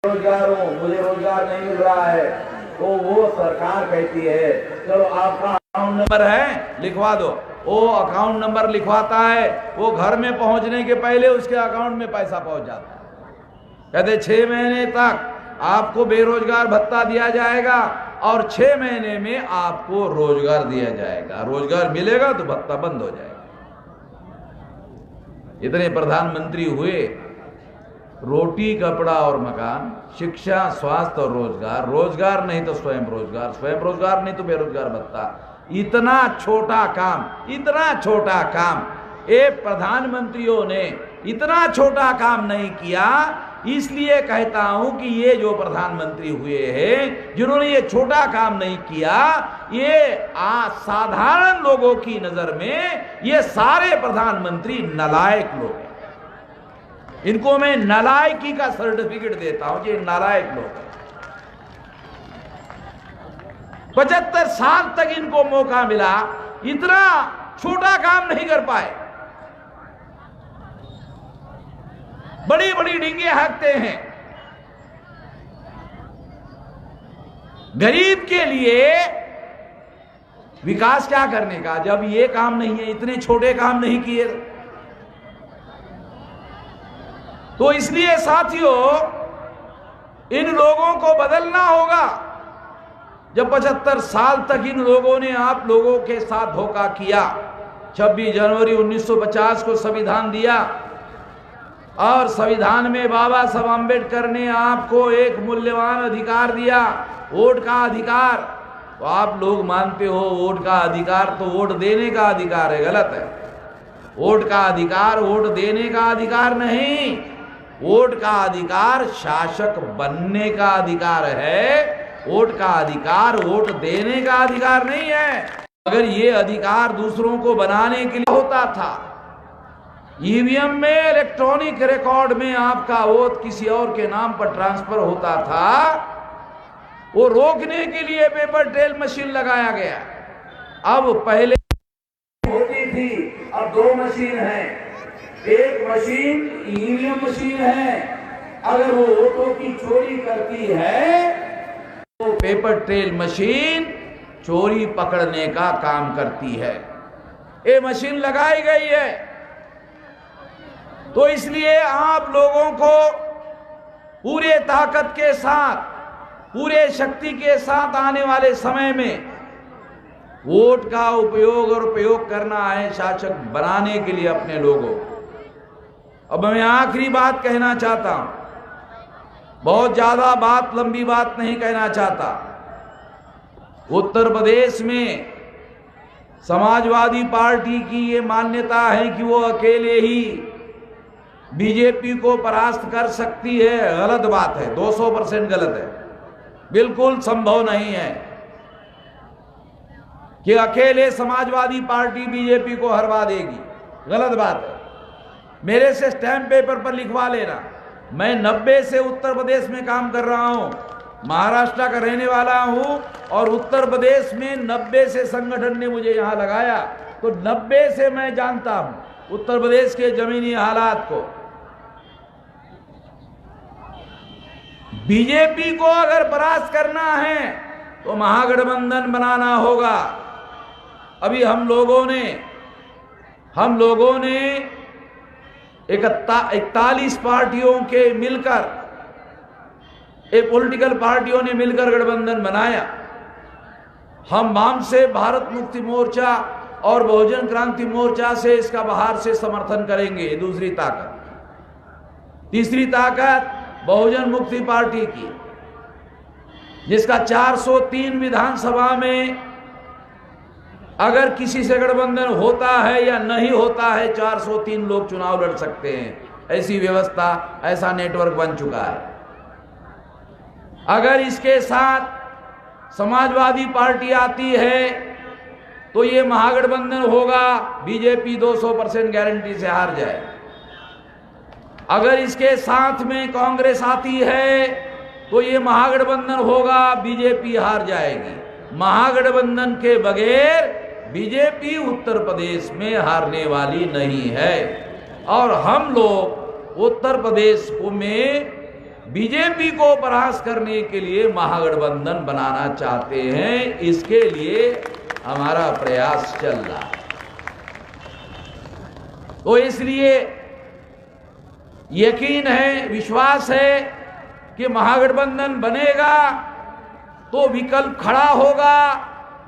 रोजगार हूँ, मुझे रोजगार नहीं मिल रहा है, तो वो सरकार कहती है चलो आपका अकाउंट नंबर है लिखवा दो। वो अकाउंट नंबर लिखवाता है, वो घर में पहुंचने के पहले उसके अकाउंट में पैसा पहुंच जाता है। कहते 6 महीने तक आपको बेरोजगार भत्ता दिया जाएगा और 6 महीने में आपको रोजगार दिया जाएगा। रोजगार मिलेगा तो भत्ता बंद हो जाएगा। इतने प्रधानमंत्री हुए, रोटी कपड़ा और मकान, शिक्षा स्वास्थ्य और रोजगार, रोजगार नहीं तो स्वयं रोजगार, स्वयं रोजगार नहीं तो बेरोजगार भत्ता। इतना छोटा काम, इतना छोटा काम ये प्रधानमंत्रियों ने इतना छोटा काम नहीं किया। इसलिए कहता हूं कि ये जो प्रधानमंत्री हुए हैं जिन्होंने ये छोटा काम नहीं किया, ये साधारण लोगों की नजर में ये सारे प्रधानमंत्री नालायक लोग हैं। इनको मैं नालायकी का सर्टिफिकेट देता हूं कि नालायक लोग हैं। 75 साल तक इनको मौका मिला, इतना छोटा काम नहीं कर पाए। बड़ी बड़ी डींगे हाँकते हैं। गरीब के लिए विकास क्या करने का, जब ये काम नहीं है, इतने छोटे काम नहीं किए। तो इसलिए साथियों, इन लोगों को बदलना होगा। जब 75 साल तक इन लोगों ने आप लोगों के साथ धोखा किया, 26 जनवरी 1950 को संविधान दिया और संविधान में बाबा साहब अम्बेडकर ने आपको एक मूल्यवान अधिकार दिया, वोट का अधिकार। तो आप लोग मानते हो वोट का अधिकार तो वोट देने का अधिकार है, गलत है। वोट का अधिकार वोट देने का अधिकार नहीं, वोट का अधिकार शासक बनने का अधिकार है। वोट का अधिकार वोट देने का अधिकार नहीं है। अगर ये अधिकार दूसरों को बनाने के लिए होता था, ईवीएम में इलेक्ट्रॉनिक रिकॉर्ड में आपका वोट किसी और के नाम पर ट्रांसफर होता था, वो रोकने के लिए पेपर ट्रेल मशीन लगाया गया। अब पहले होती थी, अब 2 मशीन है। एक मशीन ईवीएम मशीन है, अगर वो वोटों की चोरी करती है तो पेपर ट्रेल मशीन चोरी पकड़ने का काम करती है। ये मशीन लगाई गई है। तो इसलिए आप लोगों को पूरे ताकत के साथ, पूरे शक्ति के साथ आने वाले समय में वोट का उपयोग और प्रयोग करना है शासक बनाने के लिए अपने लोगों। अब मैं आखिरी बात कहना चाहता हूं, बहुत ज्यादा बात, लंबी बात नहीं कहना चाहता। उत्तर प्रदेश में समाजवादी पार्टी की ये मान्यता है कि वो अकेले ही बीजेपी को परास्त कर सकती है। गलत बात है, 200% गलत है। बिल्कुल संभव नहीं है कि अकेले समाजवादी पार्टी बीजेपी को हरवा देगी, गलत बात है। मेरे से स्टैम्प पेपर पर लिखवा लेना। मैं 90 से उत्तर प्रदेश में काम कर रहा हूं, महाराष्ट्र का रहने वाला हूं और उत्तर प्रदेश में 90 से संगठन ने मुझे यहां लगाया, तो 90 से मैं जानता हूं उत्तर प्रदेश के जमीनी हालात को। बीजेपी को अगर परास्त करना है तो महागठबंधन बनाना होगा। अभी हम लोगों ने 41 पार्टियों के मिलकर, एक पॉलिटिकल पार्टियों ने मिलकर गठबंधन बनाया। हम वाम से भारत मुक्ति मोर्चा और बहुजन क्रांति मोर्चा से इसका बाहर से समर्थन करेंगे। दूसरी ताकत। तीसरी ताकत बहुजन मुक्ति पार्टी की, जिसका 403 विधानसभा में अगर किसी से गठबंधन होता है या नहीं होता है, 403 लोग चुनाव लड़ सकते हैं। ऐसी व्यवस्था, ऐसा नेटवर्क बन चुका है। अगर इसके साथ समाजवादी पार्टी आती है तो ये महागठबंधन होगा, बीजेपी 200% गारंटी से हार जाए। अगर इसके साथ में कांग्रेस आती है तो ये महागठबंधन होगा, बीजेपी हार जाएगी। महागठबंधन के बगैर बीजेपी उत्तर प्रदेश में हारने वाली नहीं है। और हम लोग उत्तर प्रदेश में बीजेपी को परास्त करने के लिए महागठबंधन बनाना चाहते हैं। इसके लिए हमारा प्रयास चल रहा है। तो इसलिए यकीन है, विश्वास है कि महागठबंधन बनेगा तो विकल्प खड़ा होगा,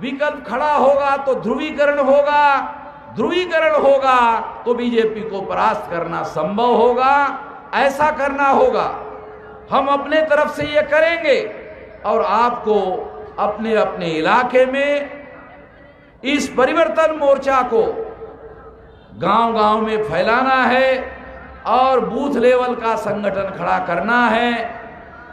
विकल्प खड़ा होगा तो ध्रुवीकरण होगा, ध्रुवीकरण होगा तो बीजेपी को परास्त करना संभव होगा। ऐसा करना होगा, हम अपने तरफ से ये करेंगे और आपको अपने अपने इलाके में इस परिवर्तन मोर्चा को गांव-गांव में फैलाना है और बूथ लेवल का संगठन खड़ा करना है।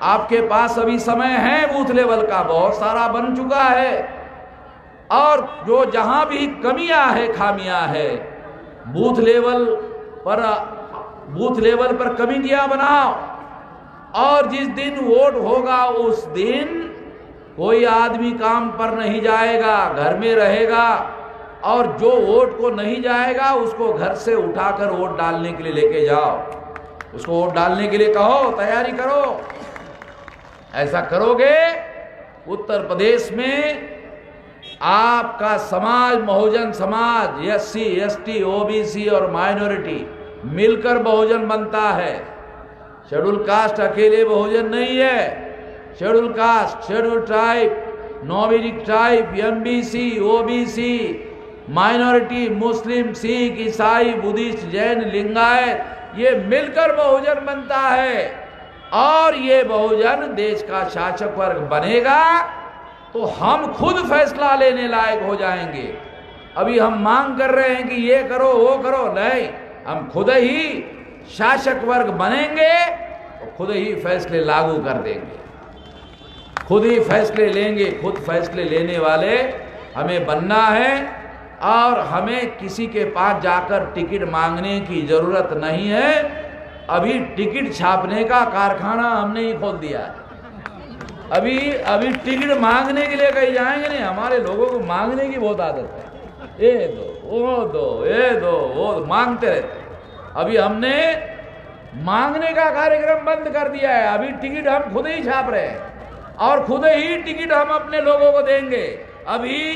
आपके पास अभी समय है, बूथ लेवल का बहुत सारा बन चुका है और जो जहां भी कमियां है, खामियां है, बूथ लेवल पर कमेटियां बनाओ और जिस दिन वोट होगा उस दिन कोई आदमी काम पर नहीं जाएगा, घर में रहेगा और जो वोट को नहीं जाएगा उसको घर से उठाकर वोट डालने के लिए लेके जाओ, उसको वोट डालने के लिए कहो, तैयारी करो। ऐसा करोगे, उत्तर प्रदेश में आपका समाज, Bahujan Samaj, SC, ST, OBC और माइनॉरिटी मिलकर बहुजन बनता है। शेड्यूल कास्ट अकेले बहुजन नहीं है। Schedule caste, schedule tribe, nomadic tribe, MBC, OBC, minority, Muslim, Sikh, ईसाई, बुद्धिस्ट, जैन, लिंगायत, ये मिलकर बहुजन बनता है और ये बहुजन देश का शासक वर्ग बनेगा तो हम खुद फैसला लेने लायक हो जाएंगे। अभी हम मांग कर रहे हैं कि ये करो वो करो, नहीं, हम खुद ही शासक वर्ग बनेंगे तो खुद ही फैसले लागू कर देंगे, खुद ही फैसले लेंगे। खुद फैसले लेने वाले हमें बनना है और हमें किसी के पास जाकर टिकट मांगने की जरूरत नहीं है। अभी टिकट छापने का कारखाना हमने ही खोल दिया है। अभी टिकट मांगने के लिए कहीं जाएंगे नहीं। हमारे लोगों को मांगने की बहुत आदत है, ये दो वो दो, ये दो वो दो, मांगते रहते। अभी हमने मांगने का कार्यक्रम बंद कर दिया है। अभी टिकट हम खुद ही छाप रहे हैं और खुद ही टिकट हम अपने लोगों को देंगे। अभी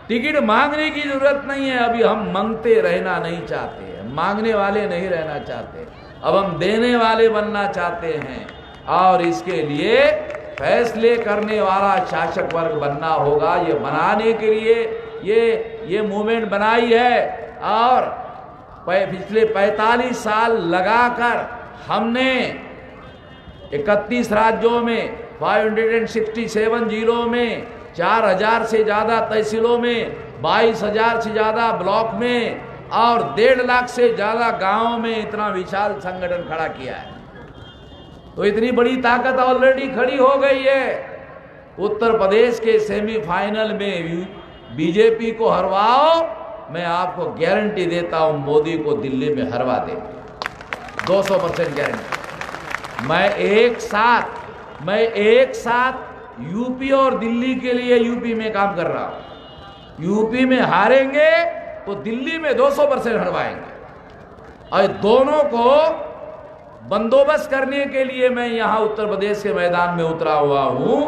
टिकट मांगने की जरूरत नहीं है। अभी हम मांगते रहना नहीं चाहते हैं, मांगने वाले नहीं रहना चाहते। अब हम देने वाले बनना चाहते हैं और इसके लिए फैसले करने वाला शासक वर्ग बनना होगा। ये बनाने के लिए ये मूवमेंट बनाई है और पिछले 45 साल लगाकर हमने 31 राज्यों में, 567 जिलों में, 4000 से ज़्यादा तहसीलों में, 22,000 से ज़्यादा ब्लॉक में और 1.5 लाख से ज़्यादा गांवों में इतना विशाल संगठन खड़ा किया है। तो इतनी बड़ी ताकत ऑलरेडी खड़ी हो गई है। उत्तर प्रदेश के सेमीफाइनल में बीजेपी को हरवाओ, मैं आपको गारंटी देता हूं मोदी को दिल्ली में हरवा देंगे, 200% गारंटी। मैं एक साथ यूपी और दिल्ली के लिए यूपी में काम कर रहा हूं। यूपी में हारेंगे तो दिल्ली में 200% हरवाएंगे और दोनों को बंदोबस्त करने के लिए मैं यहां उत्तर प्रदेश के मैदान में उतरा हुआ हूं।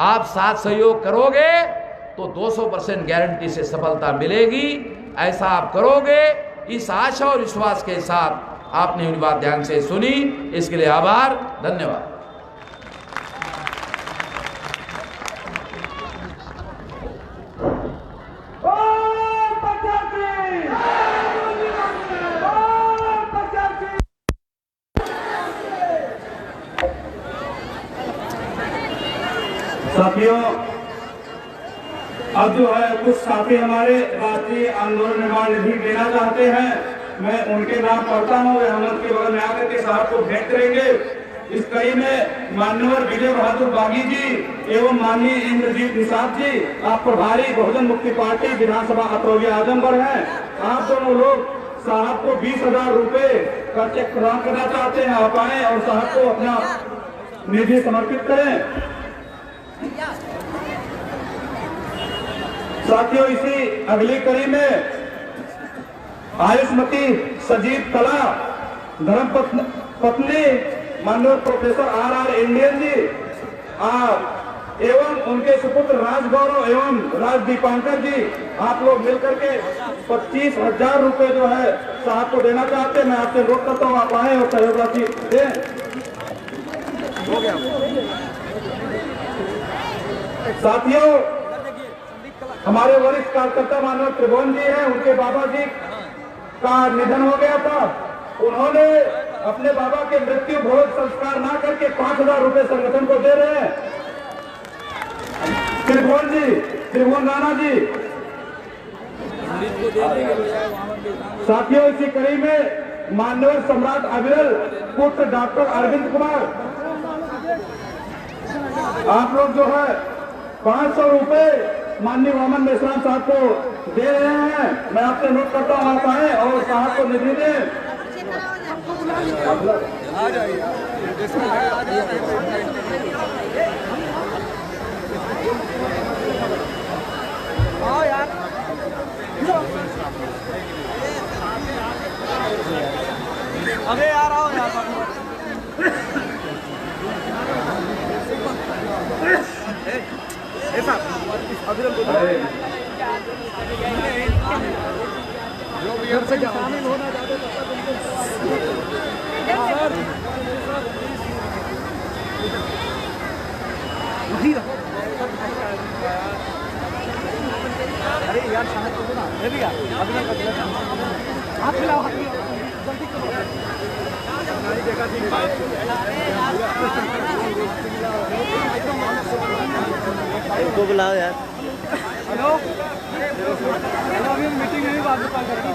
आप साथ सहयोग करोगे तो 200% गारंटी से सफलता मिलेगी। ऐसा आप करोगे, इस आशा और विश्वास के साथ आपने मेरी बात ध्यान से सुनी, इसके लिए आभार, धन्यवाद। साथियों, अब जो है कुछ साथी हमारे राष्ट्रीय आंदोलन निर्माण निधि देना चाहते हैं। मैं उनके नाम पढ़ता हूँ, वे हम के बगल में आकर के साहब को भेंट करेंगे। इस कड़ी में माननीय विजय बहादुर बागी जी एवं माननीय इंद्रजीत निषाद जी, आप प्रभारी बहुजन मुक्ति पार्टी विधानसभा अतरौली आजमगढ़ हैं। आप दोनों लोग साहब को 20,000 रुपए का चेक प्रदान करना चाहते हैं। आप आए और साहब को अपना निधि समर्पित करें। साथियों, इसी अगली कड़ी में आयुष्मती सजीव कला धर्म पत्नी माननीय प्रोफेसर R.R. इंडियन जी एवं उनके सुपुत्र राज गौरव एवं राज दीपांकर जी, आप लोग मिलकर के 25,000 रुपए जो है साहब को देना चाहते हैं। मैं आपसे अनुरोध करता हूँ आप आए और सहयोग राशि दें। साथियों, हमारे वरिष्ठ कार्यकर्ता मानव त्रिभुवन जी हैं, उनके बाबा जी का निधन हो गया था। उन्होंने अपने बाबा के मृत्यु भोज संस्कार ना करके 5,000 रुपए संगठन को दे रहे हैं। त्रिभुवन जी, त्रिभुवन राणा जी। साथियों, इसी कड़ी में मान्यवर सम्राट अविरल पुत्र डॉक्टर अरविंद कुमार, आप लोग जो है 500 रुपए माननीय वामन मेश्राम साहब को दे रहे हैं। मैं आपसे अनुरोध करता हूँ आप आए और साहब को निधि दें। अबे यार आओ यार ऐसा जो से शामिल होना चाहते अरे यार शामिल तो ना भी यार हाथ मिलाओ जल्दी को बुलाओ यार। हेलो हेलो, अभी मीटिंग में बात करेंगे।